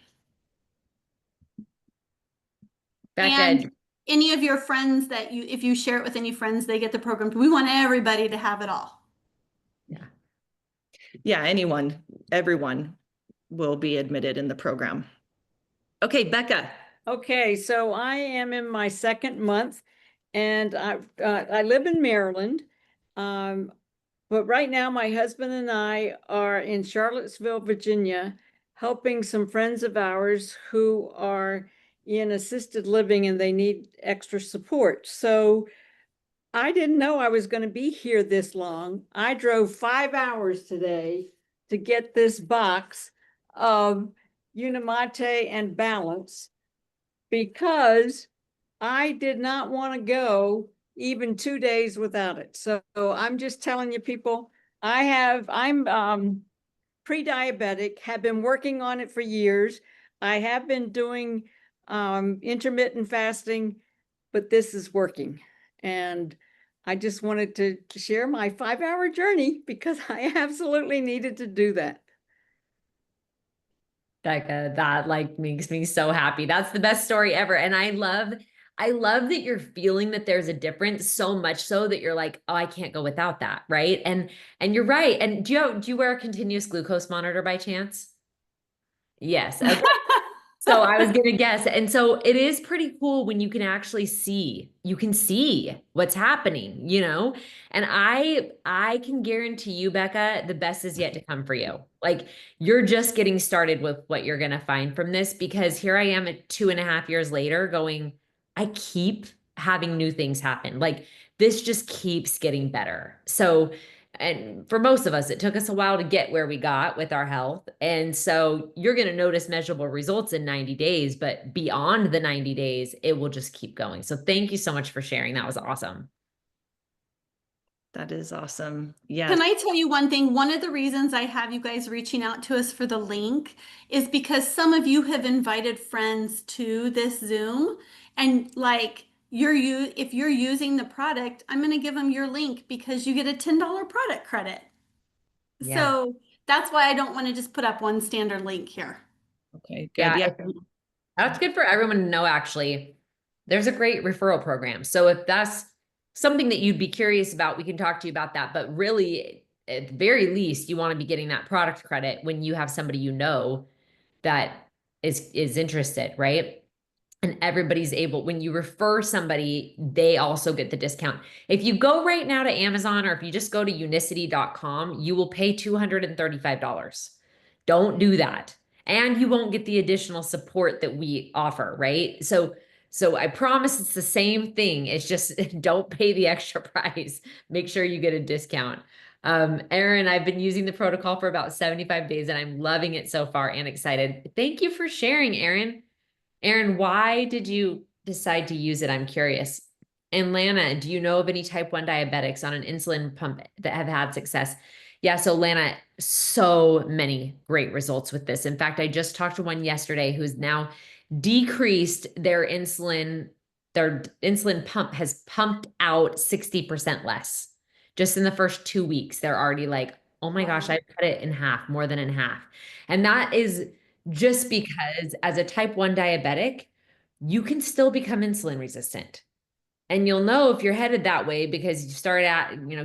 And any of your friends if you share it with any friends, they get the program. We want everybody to have it all. Yeah, everyone will be admitted in the program. Okay, Becca. Okay, so I am in my second month and I live in Maryland. But right now my husband and I are in Charlottesville, Virginia, helping some friends of ours who are in assisted living and they need extra support. So I didn't know I was going to be here this long. I drove 5 hours today to get this box of Unimate and Balance because I did not want to go even 2 days without it. So I'm just telling you people, I'm pre-diabetic, have been working on it for years. I have been doing intermittent fasting, but this is working. And I just wanted to share my 5 hour journey because I absolutely needed to do that. Becca, that like makes me so happy. That's the best story ever. And I love that you're feeling that there's a difference, so much so that you're like, oh, I can't go without that, right? And you're right. And do you wear a continuous glucose monitor by chance? Yes. Okay. So I was gonna guess. And so it is pretty cool when you can actually see, you can see what's happening, you know? And I can guarantee you, Becca, the best is yet to come for you. Like you're just getting started with what you're gonna find from this because here I am at 2.5 years later going, I keep having new things happen. Like this just keeps getting better. So and for most of us, it took us a while to get where we got with our health. And so you're going to notice measurable results in 90 days, but beyond the 90 days, it will just keep going. So thank you so much for sharing. That was awesome. That is awesome. Yeah. Can I tell you one thing? One of the reasons I have you guys reaching out to us for the link is because some of you have invited friends to this Zoom and like if you're using the product, I'm going to give them your link because you get a $10 product credit. Yeah. So that's why I don't want to just put up one standard link here. Okay, good. Yeah. That's good for everyone to know, actually. There's a great referral program. So if that's something that you'd be curious about, we can talk to you about that. But really, at the very least, you want to be getting that product credit when you have somebody you know that is interested, right? And everybody's able, when you refer somebody, they also get the discount. If you go right now to Amazon or if you just go to unicity.com, you will pay $235. Don't do that. And you won't get the additional support that we offer, right? So I promise it's the same thing. It's just don't pay the extra price. Make sure you get a discount. Erin, I've been using the protocol for about 75 days and I'm loving it so far and excited. Thank you for sharing, Erin. Erin, why did you decide to use it? I'm curious. And Lana, do you know of any type 1 diabetics on an insulin pump that have had success? Yeah, so Lana, so many great results with this. In fact, I just talked to one yesterday who's now decreased their insulin pump has pumped out 60% less. Just in the first 2 weeks, they're already like, oh my gosh, I cut it in half, more than in half. And that is just because as a type 1 diabetic, you can still become insulin resistant. And you'll know if you're headed that way because you start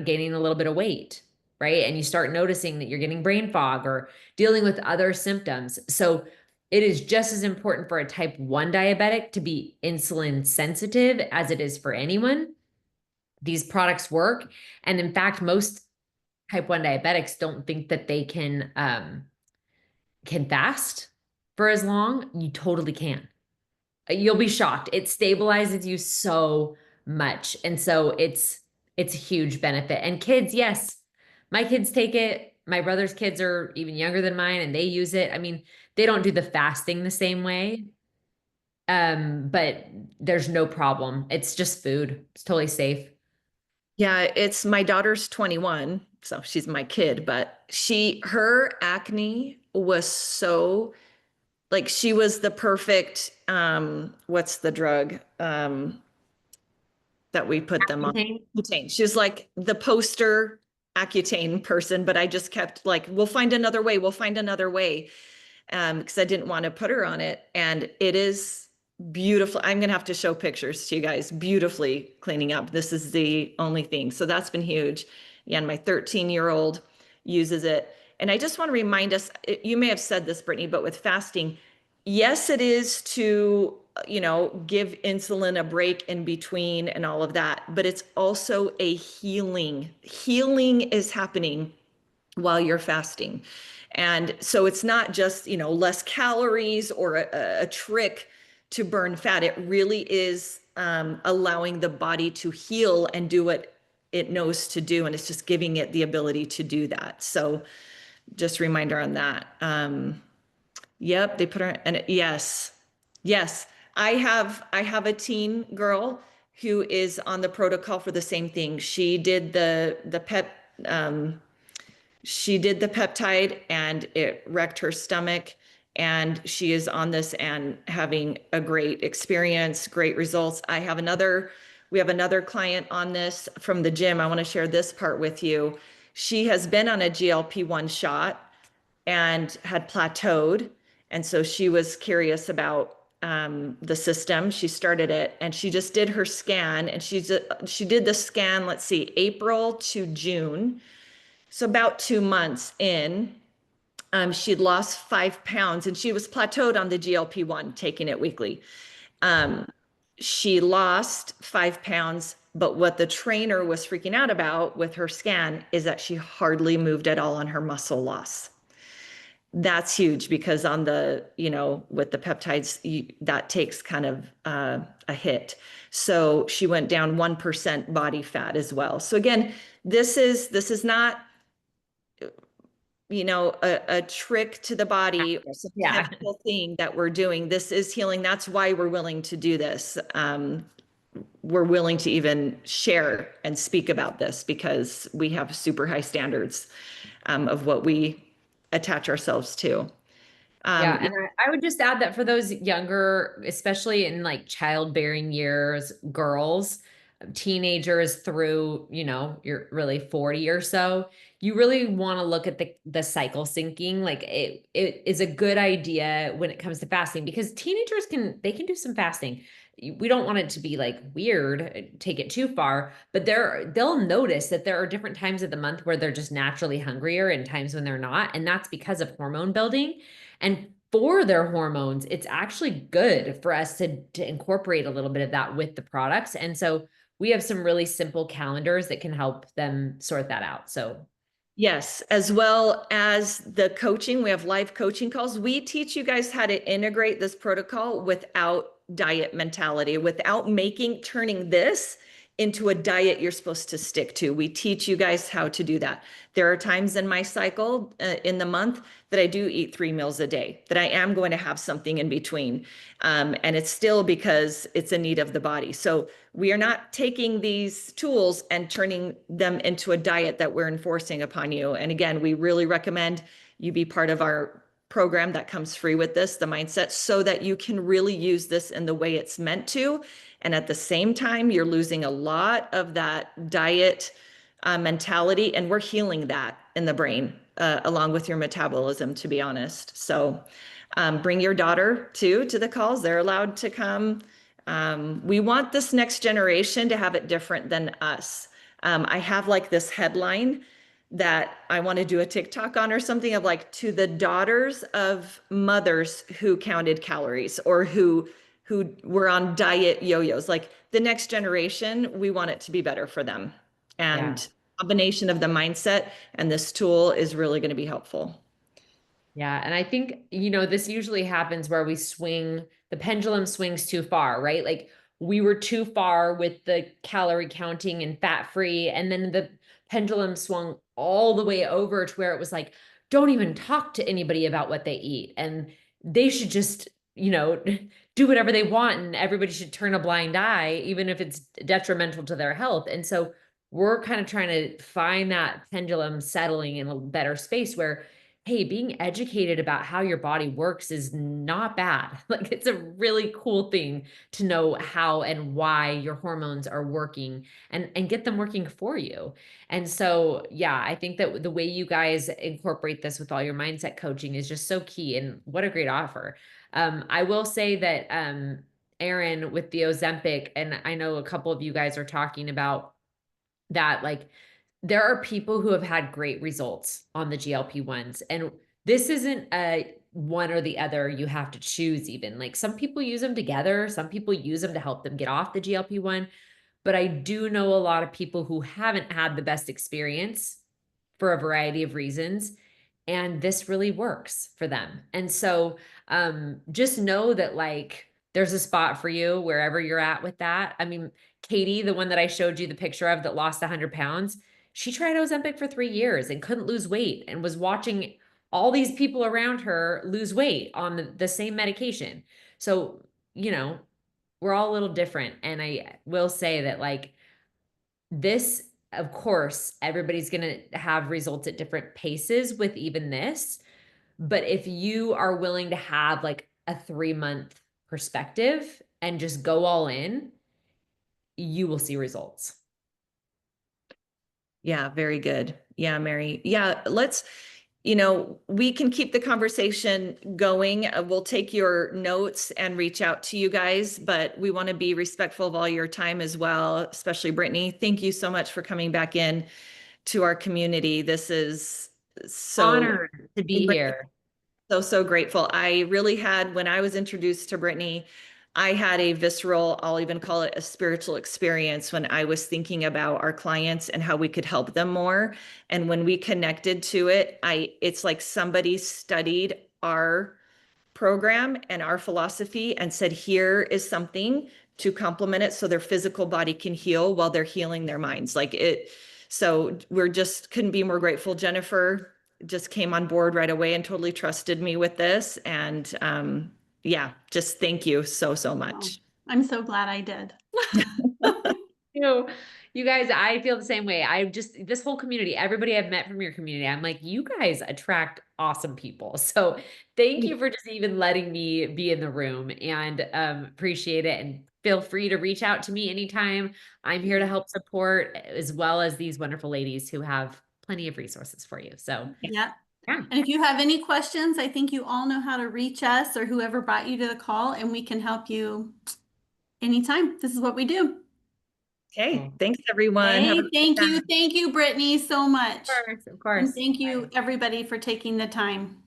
gaining a little bit of weight, right? And you start noticing that you're getting brain fog or dealing with other symptoms. So it is just as important for a type 1 diabetic to be insulin sensitive as it is for anyone. These products work. And in fact, most type 1 diabetics don't think that they can fast for as long. You totally can. You'll be shocked. It stabilizes you so much. And so it's a huge benefit. And kids, yes, my kids take it. My brother's kids are even younger than mine and they use it. I mean, they don't do the fasting the same way. But there's no problem. It's just food. It's totally safe. Yeah, it's my daughter's 21, so she's my kid, but her acne was so like she was the perfect what's the drug that we put them on? Accutane. She was like the poster Accutane person, but I just kept like, we'll find another way. We'll find another way. Because I didn't want to put her on it. And it is beautiful. I'm going to have to show pictures to you guys, beautifully cleaning up. This is the only thing. So that's been huge. Yeah, and my 13-year-old uses it. And I just want to remind us, you may have said this, Brittany, but with fasting, yes, it is to, give insulin a break in between and all of that, but it's also a healing. Healing is happening while you're fasting. And so it's not just, less calories or a trick to burn fat. It really is allowing the body to heal and do what it knows to do. And it's just giving it the ability to do that. So just a reminder on that. Yep, they put her, and yes, yes. I have a teen girl who is on the protocol for the same thing. Um, she did the peptide and it wrecked her stomach. And she is on this and having a great experience, great results. We have another client on this from the gym. I want to share this part with you. She has been on a GLP-1 shot and had plateaued. And so she was curious about the system. She started it and she just did her scan, and she did the scan, let's see, April to June. So about 2 months in, she'd lost 5 pounds and she was plateaued on the GLP-1, taking it weekly. She lost 5 pounds, but what the trainer was freaking out about with her scan is that she hardly moved at all on her muscle loss. That's huge because on the, with the peptides, that takes kind of a hit. So she went down 1% body fat as well. So again, this is not, a trick to the body or some Yeah. chemical thing that we're doing. This is healing. That's why we're willing to do this. We're willing to even share and speak about this because we have super high standards of what we attach ourselves to. Yeah, and I would just add that for those younger, especially in like childbearing years, girls, teenagers through, you're really 40 or so, you really want to look at the cycle syncing. Like it is a good idea when it comes to fasting because teenagers they can do some fasting. We don't want it to be like weird, take it too far, but they'll notice that there are different times of the month where they're just naturally hungrier and times when they're not, and that's because of hormone building. And for their hormones, it's actually good for us to incorporate a little bit of that with the products. And so we have some really simple calendars that can help them sort that out. So yes, as well as the coaching, we have live coaching calls. We teach you guys how to integrate this protocol without diet mentality, without turning this into a diet you're supposed to stick to. We teach you guys how to do that. There are times in my cycle in the month that I do eat 3 meals a day, that I am going to have something in between. And it's still because it's a need of the body. So we are not taking these tools and turning them into a diet that we're enforcing upon you. And again, we really recommend you be part of our program that comes free with this, the mindset, so that you can really use this in the way it's meant to. And at the same time, you're losing a lot of that diet mentality, and we're healing that in the brain along with your metabolism, to be honest. So bring your daughter too to the calls. They're allowed to come. We want this next generation to have it different than us. I have like this headline that I want to do a TikTok on or something of like, to the daughters of mothers who counted calories or who were on diet yo-yos. Like the next generation, we want it to be better for them. And combination of the mindset and this tool is really going to be helpful. yeah. And I think, this usually happens where the pendulum swings too far, right? Like we were too far with the calorie counting and fat free. And then the pendulum swung all the way over to where it was like, don't even talk to anybody about what they eat. And they should just, do whatever they want. And everybody should turn a blind eye, even if it's detrimental to their health. And so we're kind of trying to find that pendulum settling in a better space where, hey, being educated about how your body works is not bad. Like it's a really cool thing to know how and why your hormones are working and get them working for you. And so, yeah, I think that the way you guys incorporate this with all your mindset coaching is just so key, and what a great offer. I will say that, Erin, with the Ozempic, and I know a couple of you guys are talking about that, like there are people who have had great results on the GLP-1s. And this isn't one or the other, you have to choose even. Like some people use them together, some people use them to help them get off the GLP-1. But I do know a lot of people who haven't had the best experience for a variety of reasons. And this really works for them. And so just know that like there's a spot for you wherever you're at with that. I mean, Katie, the one that I showed you the picture of that lost 100 pounds, she tried Ozempic for 3 years and couldn't lose weight and was watching all these people around her lose weight on the same medication. So, you know, we're all a little different. And I will say that like this, of course, everybody's going to have results at different paces with even this. But if you are willing to have like a 3-month perspective and just go all in, you will see results. Yeah, very good. Yeah, Mary. Yeah, we can keep the conversation going. We'll take your notes and reach out to you guys, but we want to be respectful of all your time as well, especially Brittany. Thank you so much for coming back in to our community. This is so honored to be here. So grateful. I really had, when I was introduced to Brittany, I had a visceral, I'll even call it a spiritual experience when I was thinking about our clients and how we could help them more. And when we connected to it, it's like somebody studied our program and our philosophy and said, here is something to complement it so their physical body can heal while they're healing their minds. So we're just couldn't be more grateful. Jennifer just came on board right away and totally trusted me with this. And yeah, just thank you so much. I'm so glad I did. You guys, I feel the same way. This whole community, everybody I've met from your community, I'm like, you guys attract awesome people. So thank you for just even letting me be in the room, and appreciate it. And feel free to reach out to me anytime. I'm here to help support, as well as these wonderful ladies who have plenty of resources for you. So Yeah. yeah. And if you have any questions, I think you all know how to reach us or whoever brought you to the call, and we can help you anytime. This is what we do. Okay. Thanks, everyone. Hey, thank you. Thank you, Brittany, so much. Of course. And thank you, everybody, for taking the time.